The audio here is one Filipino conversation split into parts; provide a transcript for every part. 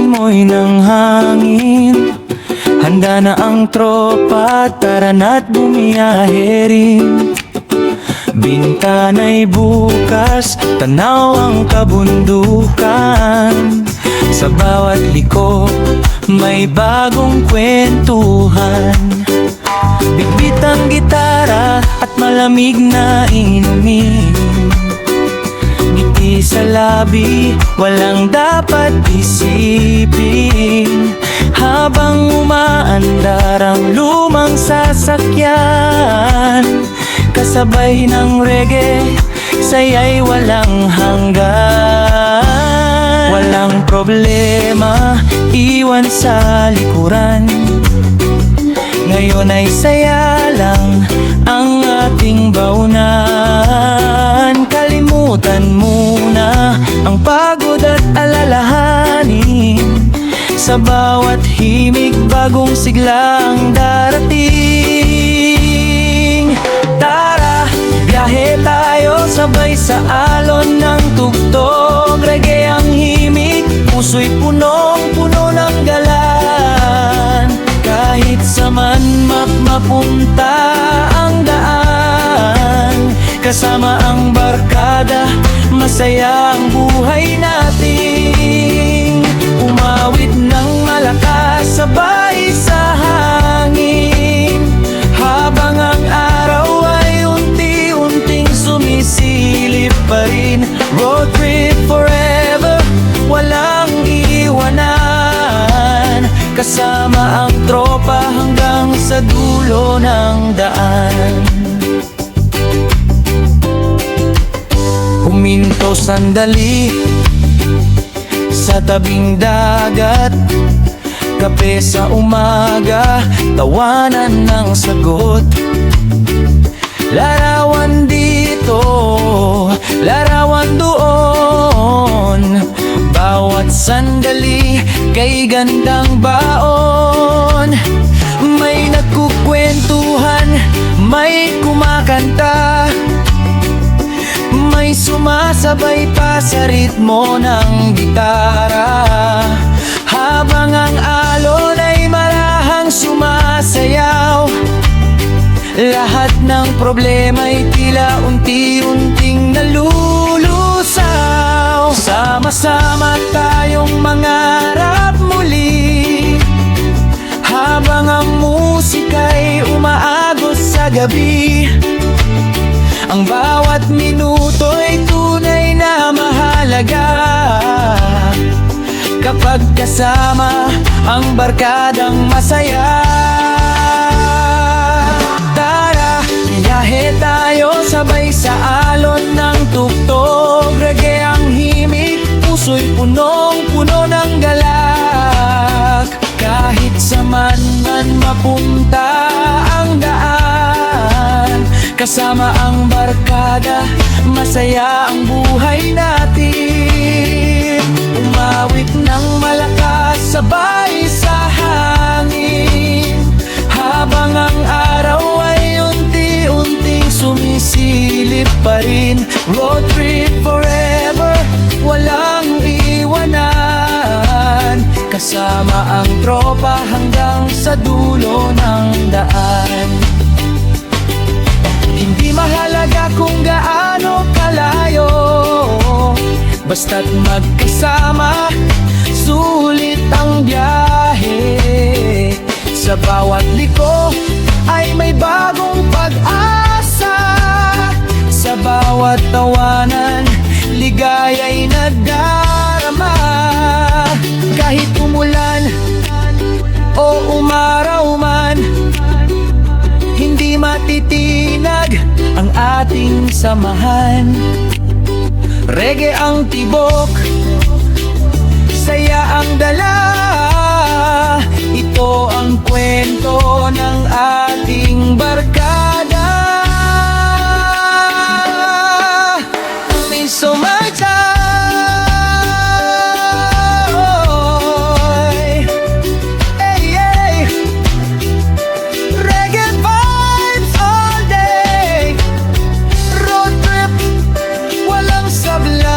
simoy ng hangin. Handa na ang tropa, tara na't bumiyahe rin. Bintana'y bukas, tanaw ang kabundukan. Sa bawat liko, may bagong kwentuhan. Bitbit ang gitara at malamig na inumin. Ngiti sa labi, walang dapat isipin. Habang umaandar ang lumang sasakyan, kasabay ng reggae, saya'y walang hanggan. Walang problema, iwan sa likuran. Ngayon ay saya lang ang ating baunan. Kalimutan muna ang pagod at alalahanin. Sa bawat himig, bagong siglang darating. Tara, biyahe tayo sabay sa alon ng tugtog. Reggae ang himig, puso'y punong-puno ng galan. Kahit saman mapunta ang daan, kasama ang barkada, masaya ang buhay natin. Umawit ng malakas sabay sa hangin, habang ang araw ay unti-unting sumisilip pa rin. Road trip forever, walang iwanan. Kasama ang tropa hanggang sa dulo ng daan. Huminto sandali sa tabing dagat, kape sa umaga, tawanan ng sagot. Larawan dito, larawan doon, bawat sandali kay gandang baon. May nagkukwentuhan, may kumakanta, may sumasabay pa sa ritmo ng gitara. Habang ang alon ay marahang sumasayaw, lahat ng problema'y tila unti-unting nalulusaw. Sama-sama tayong mangarap muli, habang ang musika'y umaagos sa gabi. Ang bawat minuto'y tunay na mahalaga, kapag kasama ang barkadang masaya. Tara, biyahe tayo sabay sa alon ng tugtog. Reggae ang himig, puso'y punong-puno ng galak. Kahit saan man mapunta ang daan, kasama ang barkada, masaya ang buhay natin. Umawit ng malakas sabay sa hangin, habang ang araw ay unti-unting sumisilip pa rin. Road trip forever, walang iwanan. Kasama ang tropa hanggang sa dulo ng daan. Hindi mahalaga kung gaano kalayo, basta't magkasama, sulit ang biyahe. Sa bawat liko ay may bagong pag-asa. Sa bawat tawanan, ligaya'y nadarama. Kahit umulan o umaraw man, hindi matitinag ang ating samahan. Reggae ang tibok, saya ang dala. Ito ang kwento ng ating barkada. May sumaysay, hey, hey. Reggae vibes all day. Road trip, walang sablay.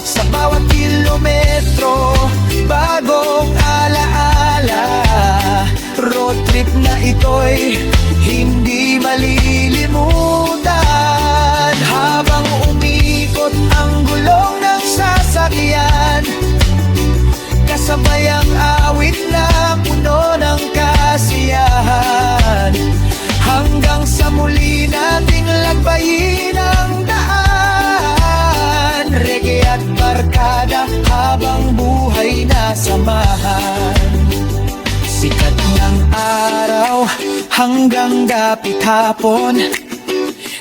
Sa bawat kilometro, bagong alaala. Road trip na ito'y hindi malilimutan. Habang umikot ang gulong ng sasakyan, kasabay ang awit na puno ng kasiyahan. Hanggang sa muli nating lagbayin ang daan. Reggae at barkada habang buhay na samahan. Sikat ng araw hanggang dapit hapon,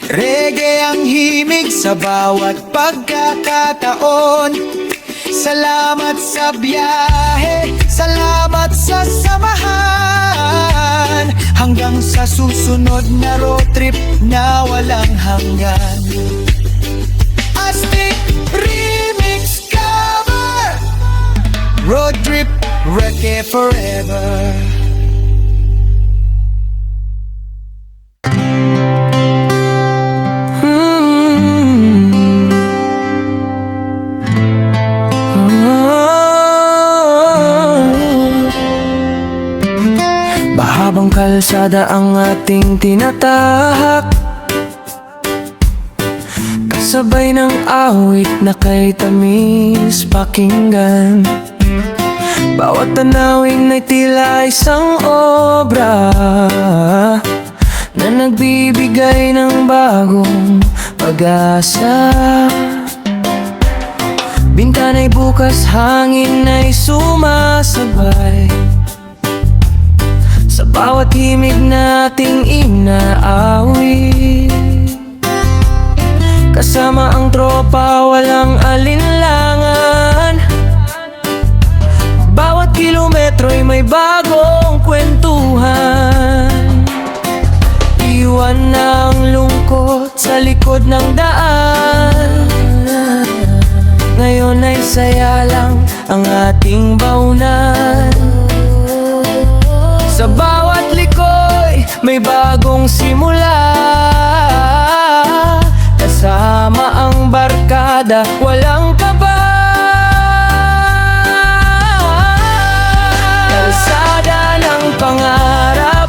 reggae ang himig sa bawat pagkakataon. Salamat sa biyahe, salamat sa samahan. Hanggang sa susunod na road trip na walang hanggan. Astig Remix Cover, Road Trip, Reggae Forever. Mahabang kalsada ang ating tinatahak, kasabay ng awit na kay tamis pakinggan. Bawat tanawin ay tila isang obra na nagbibigay ng bagong pag-asa. Bintana'y bukas, hangin ay sumasabay sa bawat himig nating inaawit. Kasama ang tropa, walang alinlangan. Bawat kilometro'y may bagong kwentuhan. Iwan ang lungkot sa likod ng daan. Ngayon ay saya lang ang ating baunan. Sa bawat likoy may bagong simula. Kasama ang barkada, walang kaba. Kalsada ng pangarap,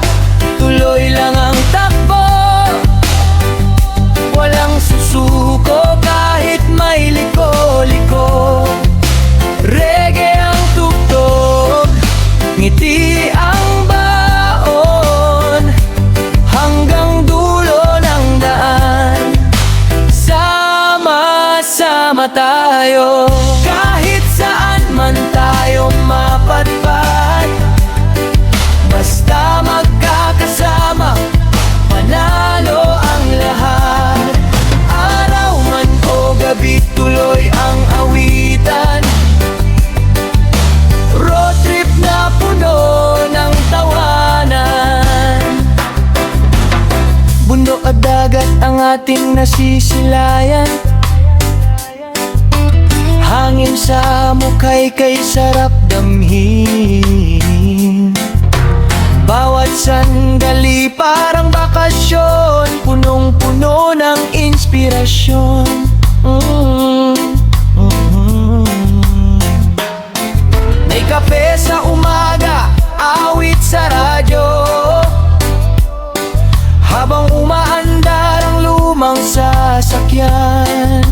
tuloy lang ang takbo. Walang susuko kahit may liko-liko. Reggae ang tugtog, ngiti ang baon. Hanggang dulo ng daan, sama-sama tayo. Kahit saan man tayo mapadpad, basta magkakasama, manalo ang lahat. Araw man o gabi, tuloy ang awitan. Road trip na puno ng tawanan. Bundok at dagat ang ating nasisilayan. Hangin sa mukhay kay sarap damhin. Bawat sandali parang bakasyon, punong-puno ng inspirasyon. May kape sa umaga, awit sa radyo, habang umaandar ang lumang sasakyan.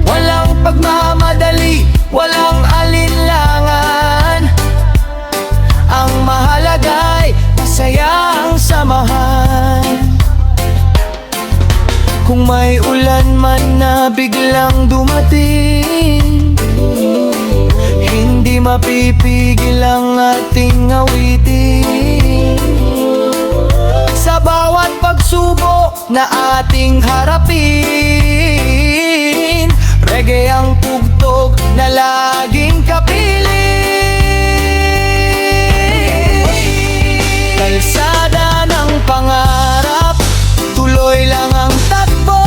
Walang pagmamadali, walang alinlangan. Ang mahalaga'y masaya ang samahan. Kung may ulan man na biglang dumating, hindi mapipigil ang ating awitin. Sa bawat pagsubok na ating harapin, reggae ang tugtog na laging kapiling. Kalsada ng pangarap, tuloy lang ang takbo.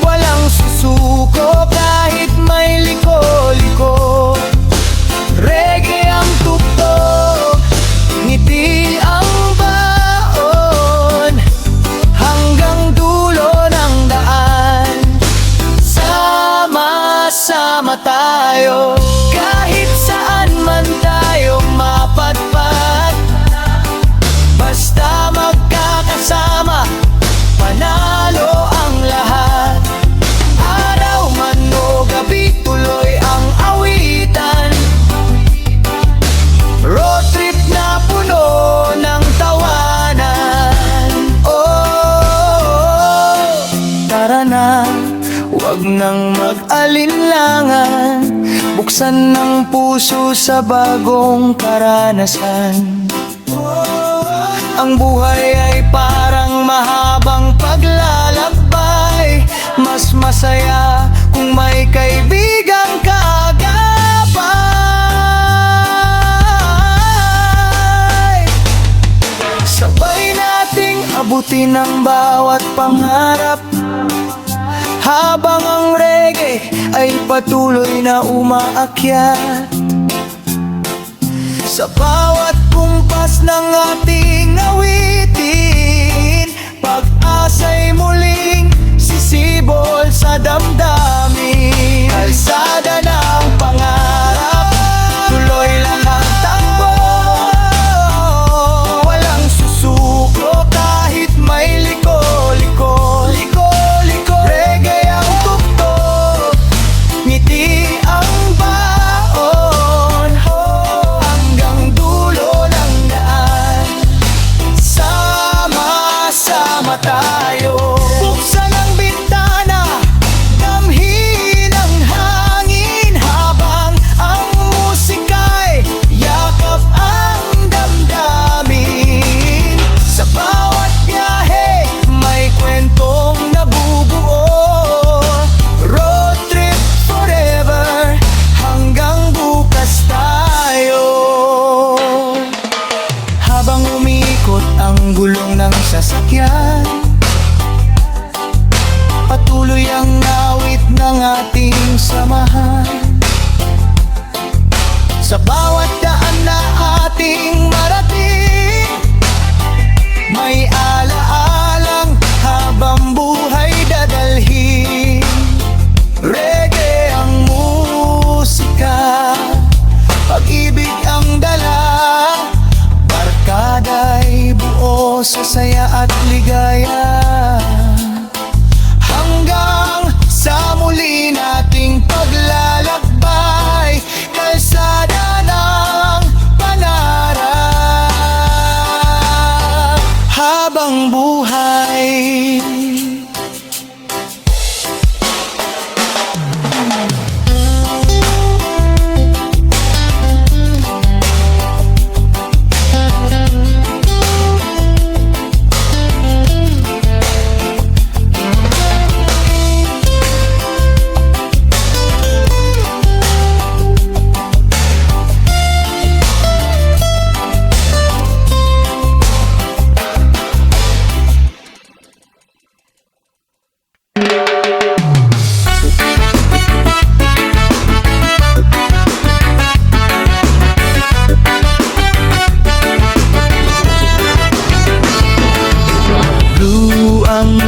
Walang susuko kahit may liko-liko. Reggae ang tugtog, ngiti ang baon. Hanggang dulo ng daan, sama tayo. Kahit saan man tayo mapadpad, basta magkakasama, panalo ang lahat. Araw man o gabi, tuloy ang awitan. Road trip na puno ng tawanan. Oh, tara na, huwag nang mag-alinlangan. Buksan ng puso sa bagong karanasan. Ang buhay ay parang mahabang paglalakbay. Mas masaya kung may kaibigang kaagapay. Sabay nating abutin ang bawat pangarap, habang ang reggae ay patuloy na umaakyat. Sa bawat kumpas ng ating awitin, pag-asa'y muling sisibol sa damdamin. Kalsada ng pangarap, tuloy lang ang takbo. Walang susuko kahit may liko-liko. Reggae ang tugtog, ngiti ang baon, hanggang dulo ng daan. Sama-sama tayo. Buksan ang bintana, damhin ang hangin, habang ang musika'y yakap ang damdamin. Sa bawat biyahe, may kwentong nabubuo. Road trip forever, hanggang bukas tayo. Habang umiikot ang gulong ng sasakyan, patuloy ang awit ng ating samahan. Sa bawat daan na ating marating, may alaalang habang buhay dadalhin. Reggae ang musika, pag-ibig ang dala, barkada'y buo sa saya at ligaya. Hanggang sa muli nating paglalakbay, kalsada ng pangarap, habang buhay.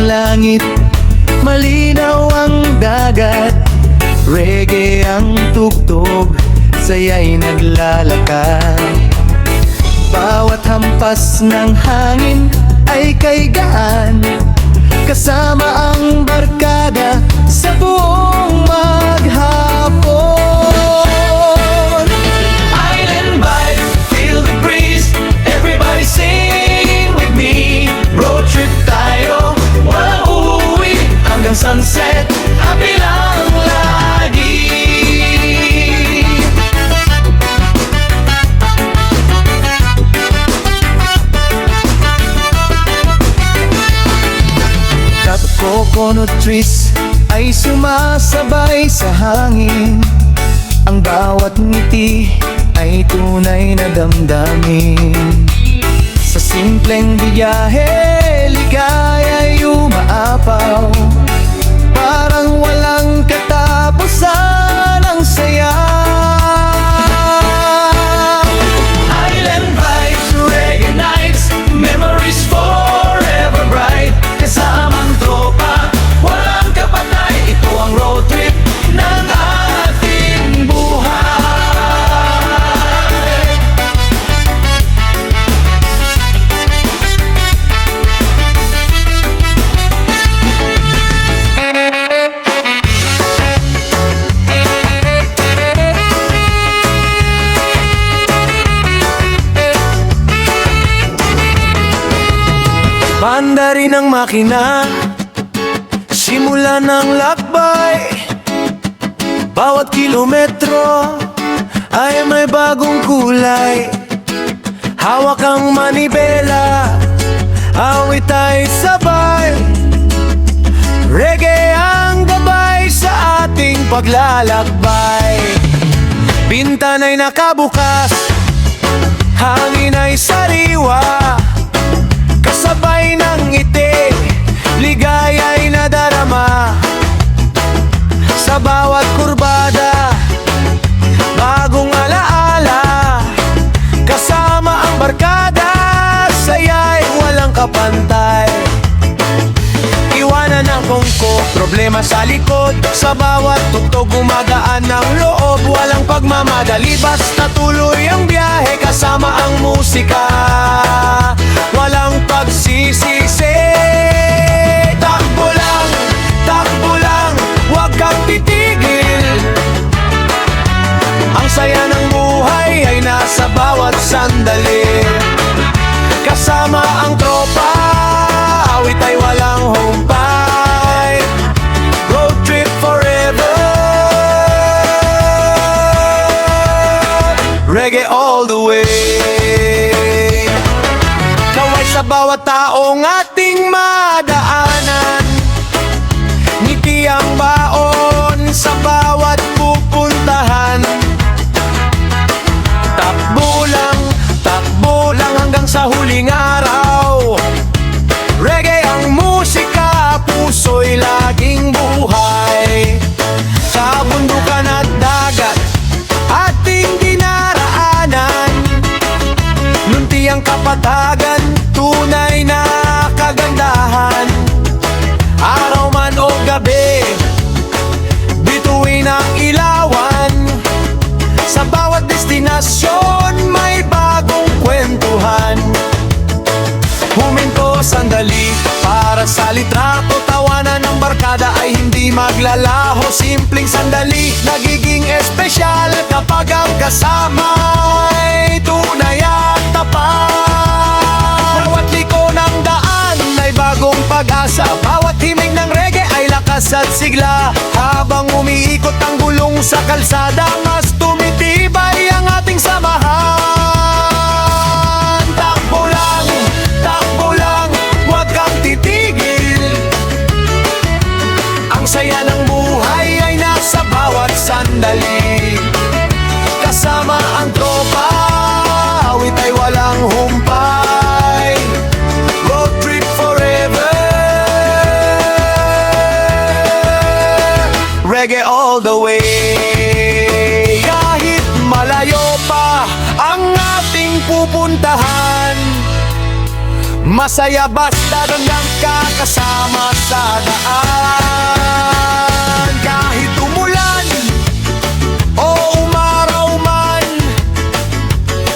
Langit, malinaw ang dagat, reggae ang tugtog, saya'y naglalakad. Bawat hampas ng hangin ay kay gaan, kasama ang barkada sa buong maghapon. Island vibe, feel the breeze, everybody sing with me. Road trip tayo, walang uuwi, hanggang sunset, happy lang lagi. Top coconut trees ay sumasabay sa hangin, ang bawat ngiti ay tunay na damdamin. Sa simpleng biyahe, ligaya'y umaapaw, parang walang katapusan ang saya. Island vibes, reggae nights, memories forever bright. Kasamang tropa, walang kapatay, ito ang road trip ng Gumanda rin ang makina, simula ng lakbay. Bawat kilometro ay may bagong kulay. Hawak ang manibela, awit ay sabay. Reggae ang gabay sa ating paglalakbay. Bintana'y nakabukas, hangin ay sariwa. Kasabay ng ngiti, ligaya'y nadarama. Sa bawat kurbada, bagong alaala. Kasama ang barkada, saya'y walang kapantay. Iwanan ang kongko, problema sa likod. Sa bawat tugtog gumagaan ng loob. Walang pagmamadali, basta tuloy ang biyahe. Kasama ang musika, walang pagsisisi. Takbo lang, huwag kang titigil. Ang saya ng buhay ay nasa bawat sandali. Kasama ang tropa, awit ay walang humpay. Road trip forever, reggae all the way. Kaway sa bawat taong ating madaanan, ngiti ang baon sa bawat pupuntahan. Takbo lang hanggang sa huling araw. Reggae ang musika, puso'y laging buhay. Sa bundukan at dagat, ating dinaraanan. Lunti ang kapatagan, tunay na kagandahan. Araw man o gabi, bituin ang ilawan. Sa bawat destinasyon, may bagong kwentuhan. Huminto sandali para sa litrato. Tawanan ng barkada ay hindi maglalaho. Simpleng sandali, nagiging espesyal kapag ang kasama ay tunay at tapat. Bawat liko ng daan ay bagong pag-asa. Bawat himig ng reggae ay lakas at sigla. Habang umiikot ang gulong sa kalsada, mas tumitibay ang ating samahan. Takbo lang, huwag kang titigil. Ang saya ng buhay ay nasa bawat sandali. Kasama ang tropa, awit ay walang humpay. Road trip forever, reggae all the way. Kahit malayo pa ang ating pupuntahan, masaya basta doon ang kakasama sa daan. Kahit umulan o umaraw man,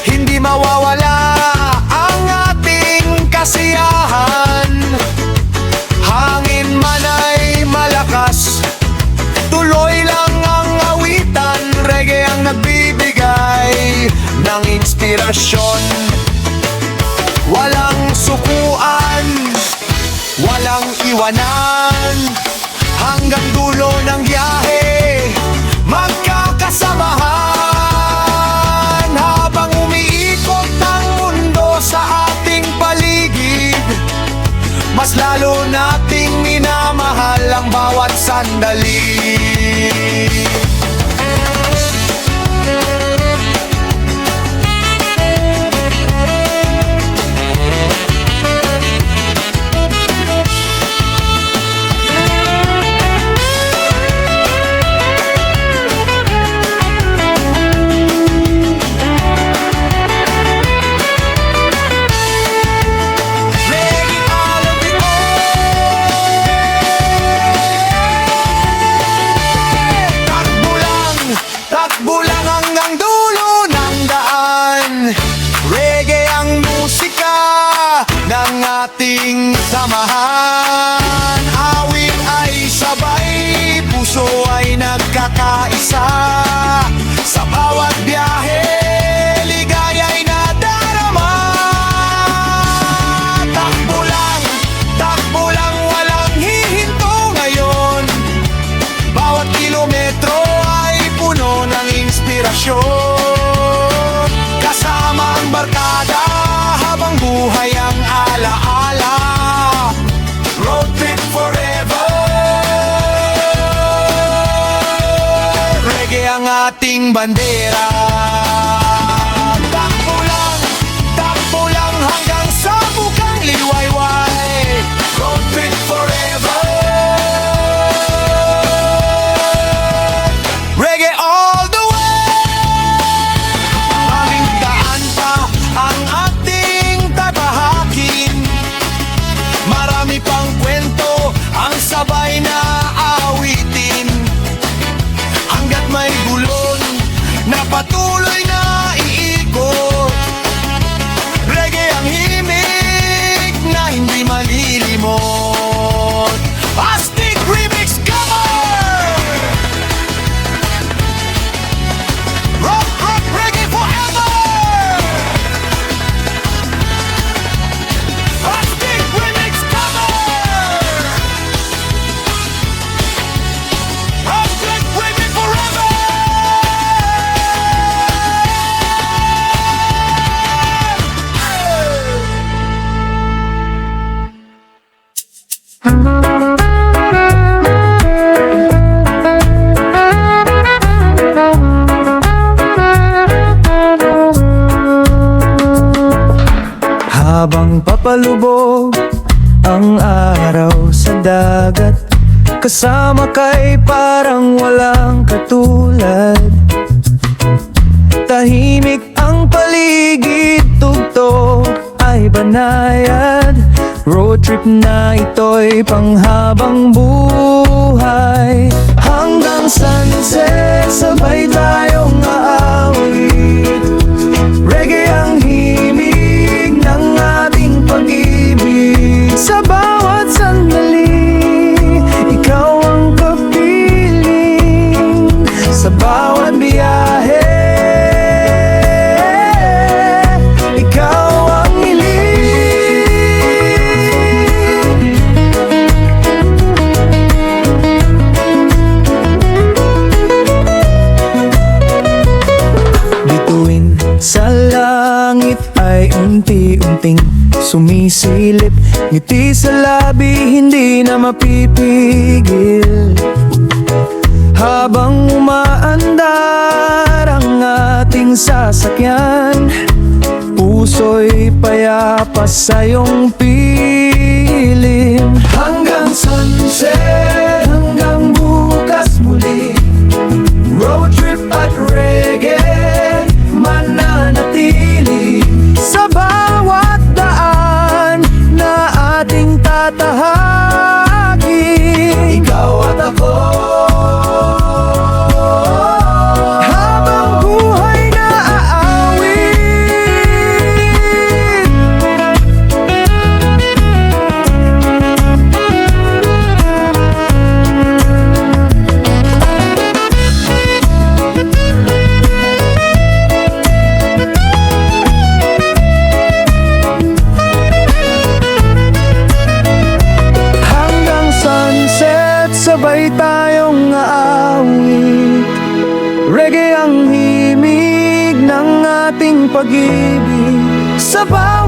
hindi mawawala ang ating kasiyahan. Hangin man ay malakas, tuloy lang ang awitan. Reggae ang nagbibigay ng inspirasyon. Walang sukuan, walang iwanan. Hanggang dulo ng biyahe, magkakasamahan. Habang umiikot ang mundo sa ating paligid, mas lalo nating minamahal ang bawat sandali. Ating samahan, awit ay sabay, puso ay nagkakaisa. Sa bawat biyahe, ligaya'y nadarama. bakasyon. Kasama ang barkada habang buhay ang alaala. Road trip forever. Reggae ang ating bandera. Takbo lang hanggang sa bukang liwayway. Road trip forever. Reggae all the way. Aming daan pa ang ating tatahakin. Marami pang kwento ang sabay na awitin. Hanggat may gulon na patuloy na iikot. Reggae ang himig na hindi malilimot. Astig Remix cover! Rock, rock, reggae forever! Astig Remix cover! Astig reggae forever! Habang papalubog ang araw sa dagat, kasama kay parang walang katulad. Tahimik ang paligid, tugtog ay banayad. Road trip na ito'y panghabang buhay. Hanggang sunset, sabay tayong aawit. Reggae ang himig ng ating pag-ibig. Sa bawat sandali, ikaw ang kapiling. Sa bawat biyahe, ikaw ang hiling. Bituin sa langit ay unti-unting sumisilip. Ngiti sa labi, hindi na mapipigil. Habang umaandar ang ating sasakyan, puso'y payapa sa iyong pilim. Hanggang sunset, hanggang bukas muli. Road trip at reggae mananatili. Sa bawat daan na ating tatahakin, ikaw at ako. Habang buhay na aawit. Hanggang sunset, sabay tayong aawit. Reggae ang himig ng ating pag-ibig. Sa bawat